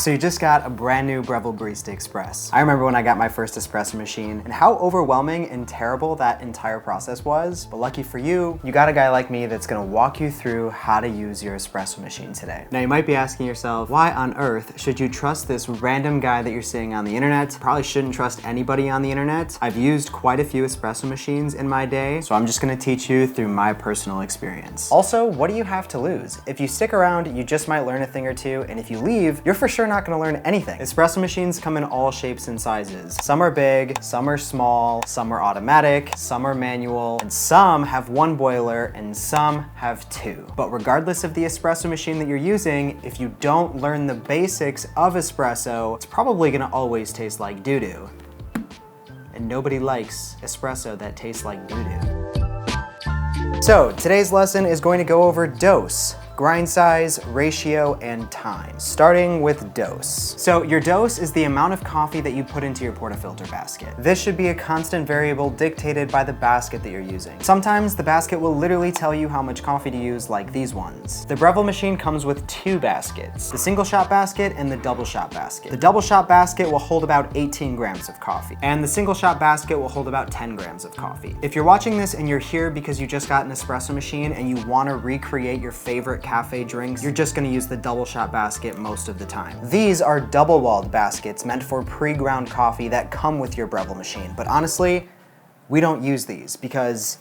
So you just got a brand new Breville Barista Express. I remember when I got my first espresso machine and how overwhelming and terrible that entire process was, but lucky for you, you got a guy like me that's gonna walk you through how to use your espresso machine today. Now you might be asking yourself, why on earth should you trust this random guy that you're seeing on the internet? Probably shouldn't trust anybody on the internet. I've used quite a few espresso machines in my day, so I'm just gonna teach you through my personal experience. Also, what do you have to lose? If you stick around, you just might learn a thing or two, and if you leave, you're for sure not gonna learn anything. Espresso machines come in all shapes and sizes. Some are big, some are small, some are automatic, some are manual, and some have one boiler and some have two. But regardless of the espresso machine that you're using, if you don't learn the basics of espresso, it's probably gonna always taste like doo-doo. And nobody likes espresso that tastes like doo-doo. So today's lesson is going to go over dose, grind size, ratio, and time. Starting with dose. So your dose is the amount of coffee that you put into your portafilter basket. This should be a constant variable dictated by the basket that you're using. Sometimes the basket will literally tell you how much coffee to use, like these ones. The Breville machine comes with two baskets, the single shot basket and the double shot basket. The double shot basket will hold about 18 grams of coffee, and the single shot basket will hold about 10 grams of coffee. If you're watching this and you're here because you just got an espresso machine and you want to recreate your favorite cafe drinks, you're just gonna use the double shot basket most of the time. These are double walled baskets meant for pre-ground coffee that come with your Breville machine. But honestly, we don't use these because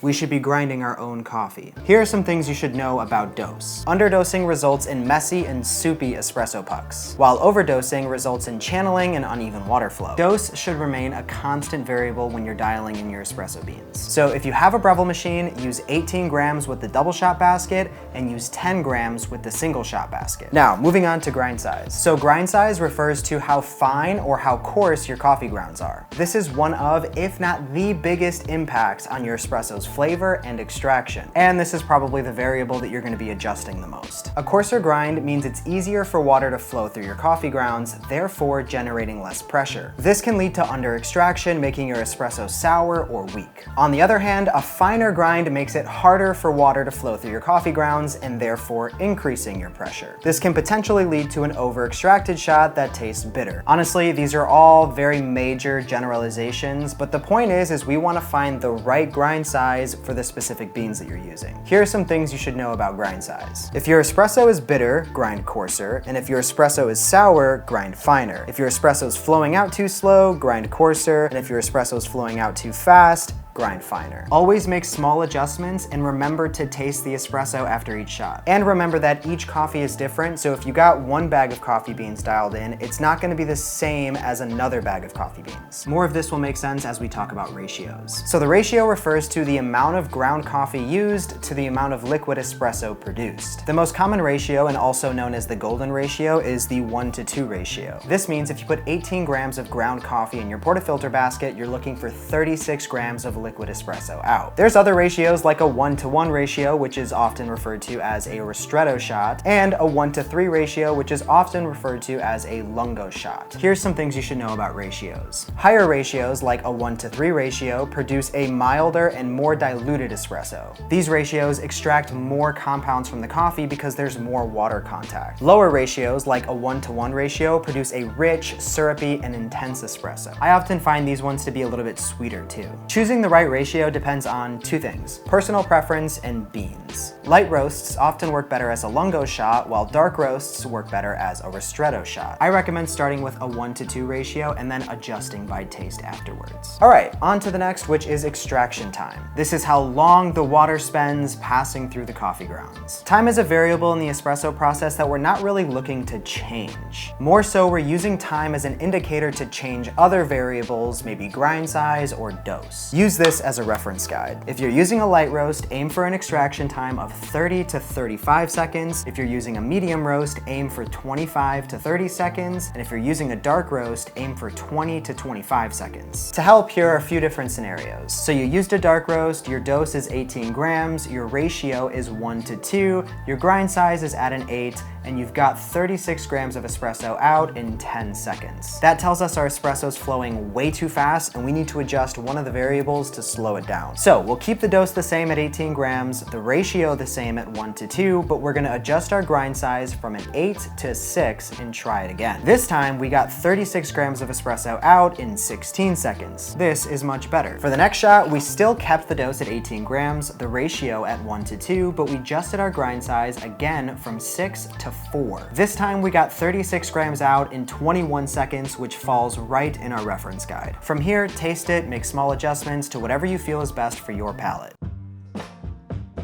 we should be grinding our own coffee. Here are some things you should know about dose. Underdosing results in messy and soupy espresso pucks, while overdosing results in channeling and uneven water flow. Dose should remain a constant variable when you're dialing in your espresso beans. So if you have a Breville machine, use 18 grams with the double shot basket and use 10 grams with the single shot basket. Now, moving on to grind size. So grind size refers to how fine or how coarse your coffee grounds are. This is one of, if not the biggest impacts on your espresso's flavor and extraction. And this is probably the variable that you're going to be adjusting the most. A coarser grind means it's easier for water to flow through your coffee grounds, therefore generating less pressure. This can lead to under extraction, making your espresso sour or weak. On the other hand, a finer grind makes it harder for water to flow through your coffee grounds and therefore increasing your pressure. This can potentially lead to an over extracted shot that tastes bitter. Honestly, these are all very major generalizations, but the point is we want to find the right grind size for the specific beans that you're using. Here are some things you should know about grind size. If your espresso is bitter, grind coarser, and if your espresso is sour, grind finer. If your espresso is flowing out too slow, grind coarser, and if your espresso is flowing out too fast, grind finer. Always make small adjustments and remember to taste the espresso after each shot. And remember that each coffee is different, so if you got one bag of coffee beans dialed in, it's not gonna be the same as another bag of coffee beans. More of this will make sense as we talk about ratios. So the ratio refers to the amount of ground coffee used to the amount of liquid espresso produced. The most common ratio, and also known as the golden ratio, is the 1:2 ratio. This means if you put 18 grams of ground coffee in your portafilter basket, you're looking for 36 grams of liquid espresso out. There's other ratios like a 1:1 ratio, which is often referred to as a ristretto shot, and a 1:3 ratio, which is often referred to as a lungo shot. Here's some things you should know about ratios. Higher ratios, like a 1:3 ratio, produce a milder and more diluted espresso. These ratios extract more compounds from the coffee because there's more water contact. Lower ratios, like a 1:1 ratio, produce a rich, syrupy, and intense espresso. I often find these ones to be a little bit sweeter too. Choosing the right ratio depends on two things: personal preference and beans. Light roasts often work better as a lungo shot, while dark roasts work better as a ristretto shot. I recommend starting with a 1:2 ratio and then adjusting by taste afterwards. All right, on to the next, which is extraction time. This is how long the water spends passing through the coffee grounds. Time is a variable in the espresso process that we're not really looking to change. More so, we're using time as an indicator to change other variables, maybe grind size or dose. Use this as a reference guide. If you're using a light roast, aim for an extraction time of 30 to 35 seconds. If you're using a medium roast, aim for 25 to 30 seconds. And if you're using a dark roast, aim for 20 to 25 seconds. To help, here are a few different scenarios. So you used a dark roast, your dose is 18 grams, your ratio is 1:2, your grind size is at an 8, and you've got 36 grams of espresso out in 10 seconds. That tells us our espresso's flowing way too fast, and we need to adjust one of the variables to slow it down. So we'll keep the dose the same at 18 grams, the ratio the same at 1:2, but we're gonna adjust our grind size from an 8 to 6 and try it again. This time we got 36 grams of espresso out in 16 seconds. This is much better. For the next shot, we still kept the dose at 18 grams, the ratio at 1:2, but we adjusted our grind size again from 6 to 4. This time we got 36 grams out in 21 seconds, which falls right in our reference guide. From here, taste it, make small adjustments to whatever you feel is best for your palate.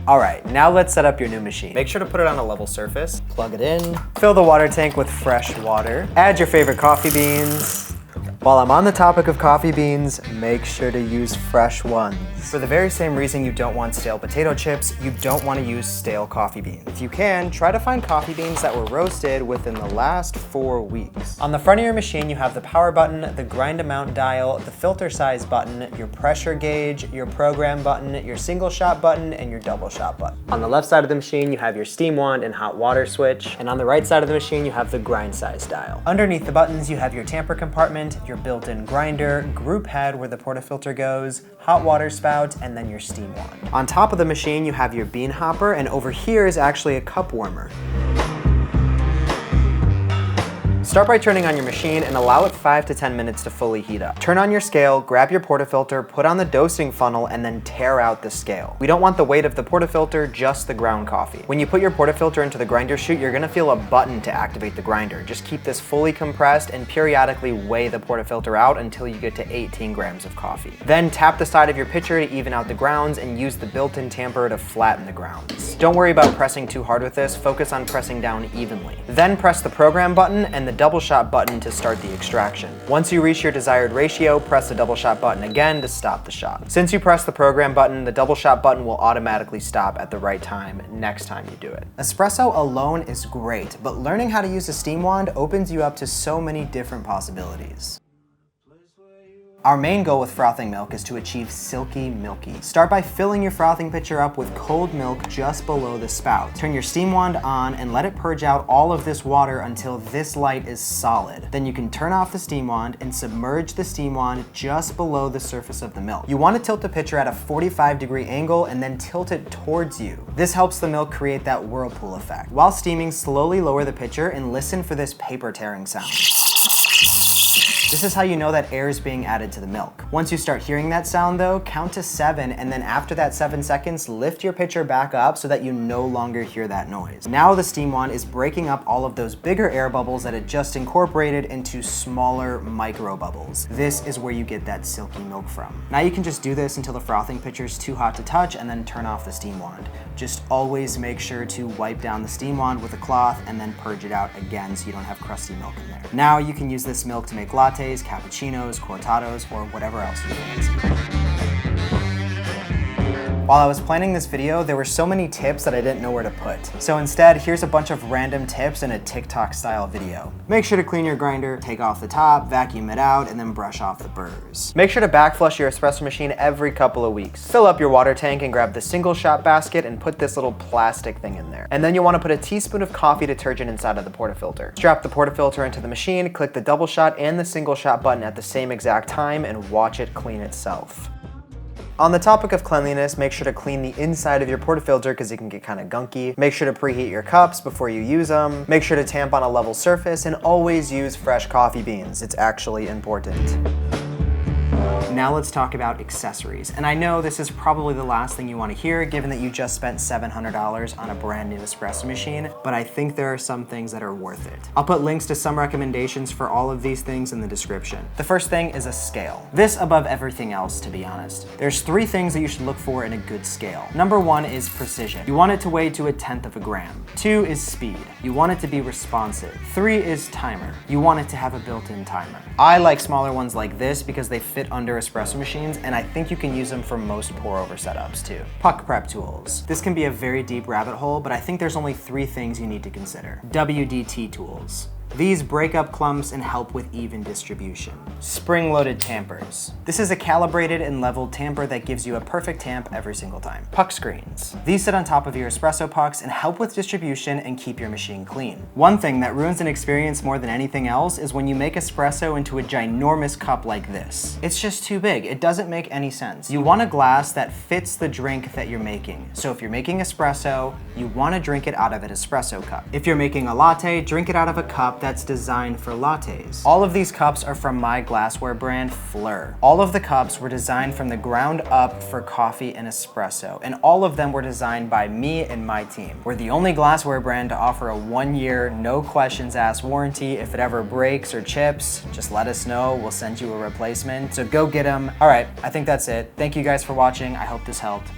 All right, now let's set up your new machine. Make sure to put it on a level surface, plug it in, fill the water tank with fresh water, add your favorite coffee beans. While I'm on the topic of coffee beans, make sure to use fresh ones. For the very same reason you don't want stale potato chips, you don't want to use stale coffee beans. If you can, try to find coffee beans that were roasted within the last 4 weeks. On the front of your machine, you have the power button, the grind amount dial, the filter size button, your pressure gauge, your program button, your single shot button, and your double shot button. On the left side of the machine, you have your steam wand and hot water switch, and on the right side of the machine, you have the grind size dial. Underneath the buttons, you have your tamper compartment, your built-in grinder, group head where the portafilter goes, hot water spout, and then your steam wand. On top of the machine, you have your bean hopper, and over here is actually a cup warmer. Start by turning on your machine and allow it 5 to 10 minutes to fully heat up. Turn on your scale, grab your portafilter, put on the dosing funnel, and then tear out the scale. We don't want the weight of the portafilter, just the ground coffee. When you put your portafilter into the grinder chute, you're gonna feel a button to activate the grinder. Just keep this fully compressed and periodically weigh the portafilter out until you get to 18 grams of coffee. Then tap the side of your pitcher to even out the grounds and use the built-in tamper to flatten the grounds. Don't worry about pressing too hard with this, focus on pressing down evenly. Then press the program button and the double shot button to start the extraction. Once you reach your desired ratio, press the double shot button again to stop the shot. Since you press the program button, the double shot button will automatically stop at the right time next time you do it. Espresso alone is great, but learning how to use a steam wand opens you up to so many different possibilities. Our main goal with frothing milk is to achieve silky milky. Start by filling your frothing pitcher up with cold milk just below the spout. Turn your steam wand on and let it purge out all of this water until this light is solid. Then you can turn off the steam wand and submerge the steam wand just below the surface of the milk. You want to tilt the pitcher at a 45-degree angle and then tilt it towards you. This helps the milk create that whirlpool effect. While steaming, slowly lower the pitcher and listen for this paper tearing sound. This is how you know that air is being added to the milk. Once you start hearing that sound though, count to 7, and then after that 7 seconds, lift your pitcher back up so that you no longer hear that noise. Now the steam wand is breaking up all of those bigger air bubbles that it just incorporated into smaller micro bubbles. This is where you get that silky milk from. Now you can just do this until the frothing pitcher is too hot to touch and then turn off the steam wand. Just always make sure to wipe down the steam wand with a cloth and then purge it out again so you don't have crusty milk in there. Now you can use this milk to make lattes, cappuccinos, cortados, or whatever else you fancy. While I was planning this video, there were so many tips that I didn't know where to put. So instead, here's a bunch of random tips in a TikTok style video. Make sure to clean your grinder, take off the top, vacuum it out, and then brush off the burrs. Make sure to backflush your espresso machine every couple of weeks. Fill up your water tank and grab the single shot basket and put this little plastic thing in there. And then you'll want to put a teaspoon of coffee detergent inside of the portafilter. Strap the portafilter into the machine, click the double shot and the single shot button at the same exact time, and watch it clean itself. On the topic of cleanliness, make sure to clean the inside of your portafilter because it can get kind of gunky. Make sure to preheat your cups before you use them. Make sure to tamp on a level surface and always use fresh coffee beans. It's actually important. Now let's talk about accessories. And I know this is probably the last thing you want to hear given that you just spent $700 on a brand new espresso machine, but I think there are some things that are worth it. I'll put links to some recommendations for all of these things in the description. The first thing is a scale. This above everything else, to be honest. There's 3 things that you should look for in a good scale. Number 1 is precision. You want it to weigh to 1/10 of a gram. 2 is speed. You want it to be responsive. 3 is timer. You want it to have a built-in timer. I like smaller ones like this because they fit under espresso machines, and I think you can use them for most pour-over setups too. Puck prep tools. This can be a very deep rabbit hole, but I think there's only 3 things you need to consider. WDT tools. These break up clumps and help with even distribution. Spring-loaded tampers. This is a calibrated and leveled tamper that gives you a perfect tamp every single time. Puck screens. These sit on top of your espresso pucks and help with distribution and keep your machine clean. One thing that ruins an experience more than anything else is when you make espresso into a ginormous cup like this. It's just too big. It doesn't make any sense. You want a glass that fits the drink that you're making. So if you're making espresso, you want to drink it out of an espresso cup. If you're making a latte, drink it out of a cup that's designed for lattes. All of these cups are from my glassware brand, Fleur. All of the cups were designed from the ground up for coffee and espresso, and all of them were designed by me and my team. We're the only glassware brand to offer a 1-year, no questions asked warranty. If it ever breaks or chips, just let us know. We'll send you a replacement. So go get them. All right, I think that's it. Thank you guys for watching. I hope this helped.